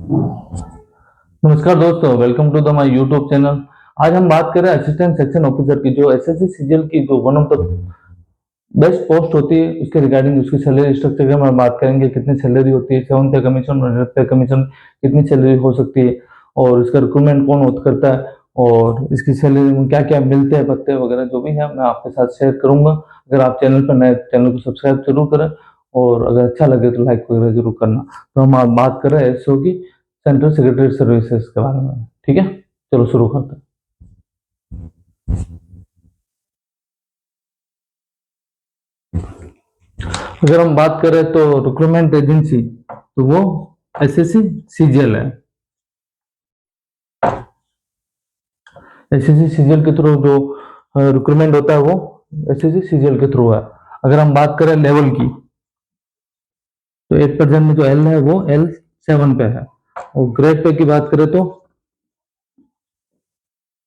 नमस्कार दोस्तों, welcome to the my YouTube channel. आज हम बात कर रहे हैं असिस्टेंट सेक्शन ऑफिसर की, जो एसएससी सीजीएल की जो one of the best post होती है, उसके रिगार्डिंग उसकी सैलरी स्ट्रक्चर की हम बात करेंगे। कितनी सैलरी होती है, 7 पे कमीशन और 8 पे कमीशन, कितनी सैलरी हो सकती है और इसका रिक्रूटमेंट कौन करता है और इसकी सैलरी में क्या क्या मिलते हैं, पत्ते वगैरह जो भी है मैं आपके साथ शेयर करूंगा। अगर आप चैनल पर नए, चैनल को सब्सक्राइब जरूर करें और अगर अच्छा लगे तो लाइक वगैरह जरूर करना। तो हम आज बात कर रहे हैं एसओ की, सेंट्रल सेक्रेटरी सर्विसेज के बारे में। ठीक है, चलो शुरू करते हैं। अगर हम बात करें तो रिक्रूटमेंट एजेंसी, तो वो एसएससी सीजीएल है। एसएससी सीजीएल के थ्रू जो रिक्रूटमेंट होता है वो एसएससी सीजीएल के थ्रू है। अगर हम बात करें लेवल की, तो 8% में जो एल है वो L7 पे है। और ग्रेड पे की बात करें तो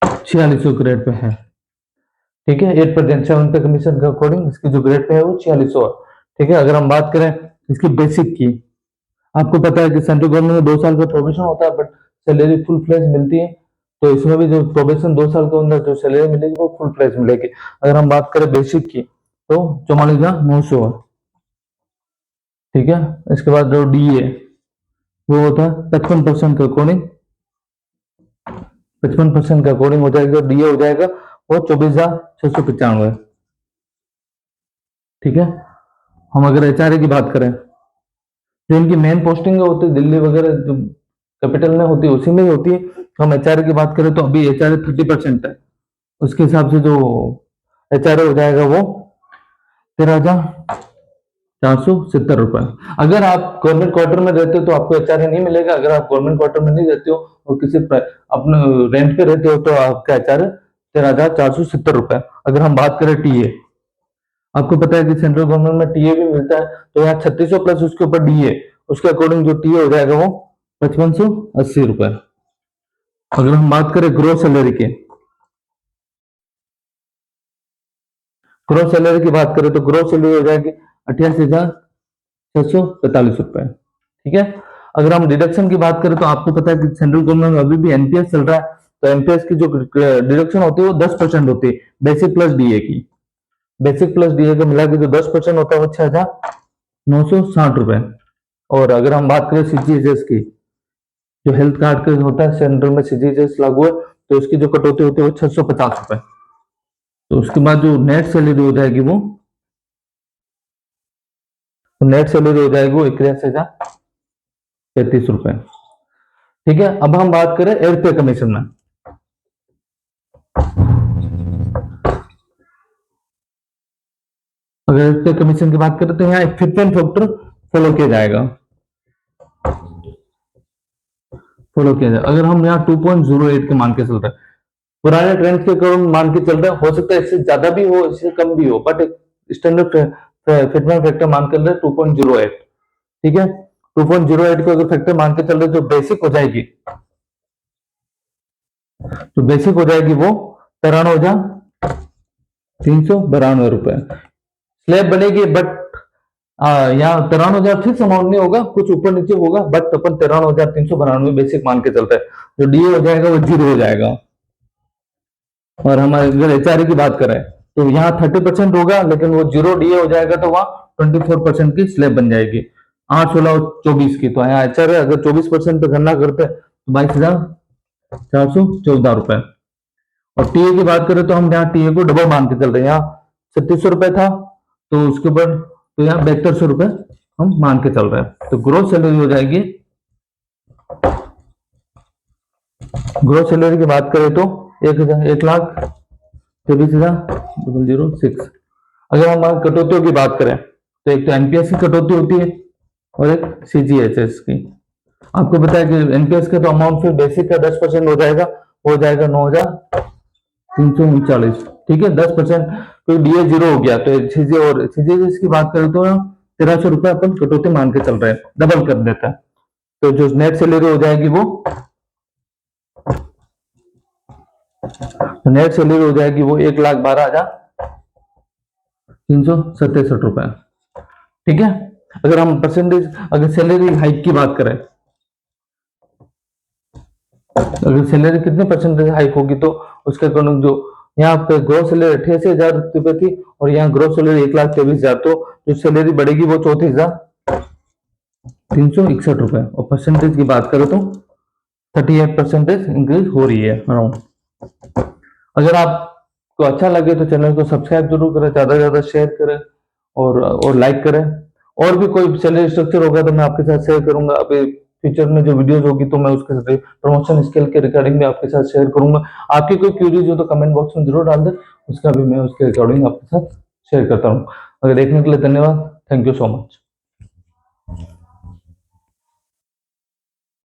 4600 ग्रेड पे है। ठीक है, 8% 7 पे कमीशन के अकॉर्डिंग इसकी जो ग्रेड पे है वो 4600 है। ठीक है, अगर हम बात करें इसकी बेसिक की, आपको पता है कि सेंट्रल गवर्नमेंट में 2 साल का प्रोबेशन होता है, बट सैलरी फुल फ्लेज मिलती है। तो इसमें भी जो प्रोबेशन 2 साल के अंदर जो सैलरी मिलेगी वो फुल फ्लेज मिलेगी। अगर हम बात करें बेसिक की, तो 44,900 है। ठीक है, इसके बाद जो डी है वो होता है 55% के अकॉर्डिंग, 55% के अकॉर्डिंग हो जाएगा। डी हो जाएगा वो 24,695। ठीक है, हम अगर एचआरए की बात करें, जो इनकी मेन पोस्टिंग होती है दिल्ली वगैरह जो कैपिटल में होती है उसी में ही होती है। हम एचआरए की बात करें तो अभी एचआरए 30% है। उसके हिसाब से जो एचआरए हो जाएगा वो 13,470 रुपए। अगर आप गवर्नमेंट क्वार्टर में रहते हो तो आपको एचआरए नहीं मिलेगा। अगर आप गवर्नमेंट क्वार्टर में नहीं रहते हो और किसी अपने रेंट पे रहते हो तो आपका एचआरए 13,470 रुपए। अगर हम बात करें टीए, आपको पता है कि सेंट्रल गवर्नमेंट में टीए भी मिलता है, तो यहाँ 3600 प्लस उसके ऊपर डीए, उसके अकॉर्डिंग जो टीए हो जाएगा वो 5580 रुपए। अगर हम बात करें ग्रोस सैलरी के, ग्रोस सैलरी की बात करें तो ग्रोस सैलरी हो जाएगी 88,645 रुपए। ठीक है, अगर हम डिडक्शन की बात करें तो आपको पता है कि सेंट्रल गवर्नमेंट में अभी भी एनपीएस चल रहा है। तो एनपीएस की जो डिडक्शन होती है वो 10% होती है, बेसिक प्लस डीए की। बेसिक प्लस डीए का मिला के जो 10% होता है वो 6,960 रुपए। और अगर हम बात करें सीजीएचएस की, जो हेल्थ कार्ड का होता है, सेंट्रल में सीजीएचएस लागू है, तो इसकी जो कटौती होती है वो 650 रुपए। तो उसके बाद जो नेट सैलरी हो जाएगी वो, नेट सैलरी हो जाएगी वो 81,033 रुपए। ठीक है, अब हम बात करें एयर पे कमीशन में। अगर एयर पे कमीशन की बात करें तो यहाँ एक फिटमेंट फैक्टर फॉलो किया जाएगा, फॉलो किया जाए। अगर हम यहाँ 2.08 के मान के चल रहे हैं, पुराने ट्रेंड के अकॉर्डिंग मान के चल रहे हैं, हो सकता है इससे ज्यादा भी हो, इससे कम भी हो, बट स्टैंडर्ड फिटमेंट फैक्टर मान कर रहे हैं 2.08। ठीक है, 2.08 को अगर फैक्टर मान के चल रहे तो बेसिक हो जाएगी, तो बेसिक हो जाएगी वो 93,392 रुपए। स्लैब बनेगी, बट यहाँ 93,000 फिक्स अमाउंट नहीं होगा, कुछ ऊपर नीचे होगा, बट अपन 93,392 बेसिक मान के चलते हैं। जो डीए हो जाएगा वो 0 हो जाएगा। और हमारे अगर एचआरए की बात करें तो यहाँ 30% होगा, लेकिन वो 0 डीए हो जाएगा, तो वहां 24% की स्लैब बन जाएगी, 8, 16 और 24 की। तो यहाँ एचआरए अगर 24% पे गणना करते हैं तो 22,414 रुपए। और टीए की बात करें तो हम यहाँ टीए को डबल मान के चल रहे हैं। यहाँ 3600 रुपए था, तो उसके ऊपर तो यहाँ 7200 रुपए हम मान के चल रहे हैं। तो ग्रोस सैलरी हो जाएगी, ग्रोस सैलरी की बात करें तो 1,24,006। अगर हम कटौतियों की बात करें तो एक तो एनपीएस की कटौती होती है और एक सीजीएचएस की। आपको पता है कि एनपीएस का तो अमाउंट फिर बेसिक का 10% हो जाएगा, हो जाएगा 9,339। ठीक है, 10%, तो डीए 0 हो गया, तो सीजी और सीजीएचएस की बात करें तो 1,300 रुपए अपन कटौती मान के चल रहे हैं, डबल कर देता है। तो जो नेट सैलरी हो जाएगी वो, नेट सैलरी हो जाएगी वो 1,12,367 रुपए। ठीक है, अगर हम परसेंटेज, अगर सैलरी हाइक की बात करें अगर सैलरी कितने परसेंटेज हाइक होगी तो उसके अकॉर्डिंग जो यहाँ पे ग्रोस सैलरी 88,000 रुपये थी और यहाँ ग्रोस सैलरी 1,23,000, तो जो सैलरी बढ़ेगी वो 34,361 रुपए, और परसेंटेज की बात करें तो 38% इंक्रीज हो रही है अराउंड। अगर आपको अच्छा लगे तो चैनल को सब्सक्राइब जरूर करें, ज्यादा से ज्यादा शेयर करें और लाइक करें। और भी कोई सैलरी स्ट्रक्चर होगा तो मैं आपके साथ शेयर करूंगा। अभी फ्यूचर में जो वीडियोस होगी तो मैं उसके प्रमोशन स्केल के रिगार्डिंग भी आपके साथ शेयर करूंगा। आपकी कोई क्यूरीज हो तो कमेंट बॉक्स में जरूर डाल दें, उसका भी मैं उसके अकॉर्डिंग आपके साथ शेयर करता हूँ। अगर देखने के लिए धन्यवाद। Thank you so much.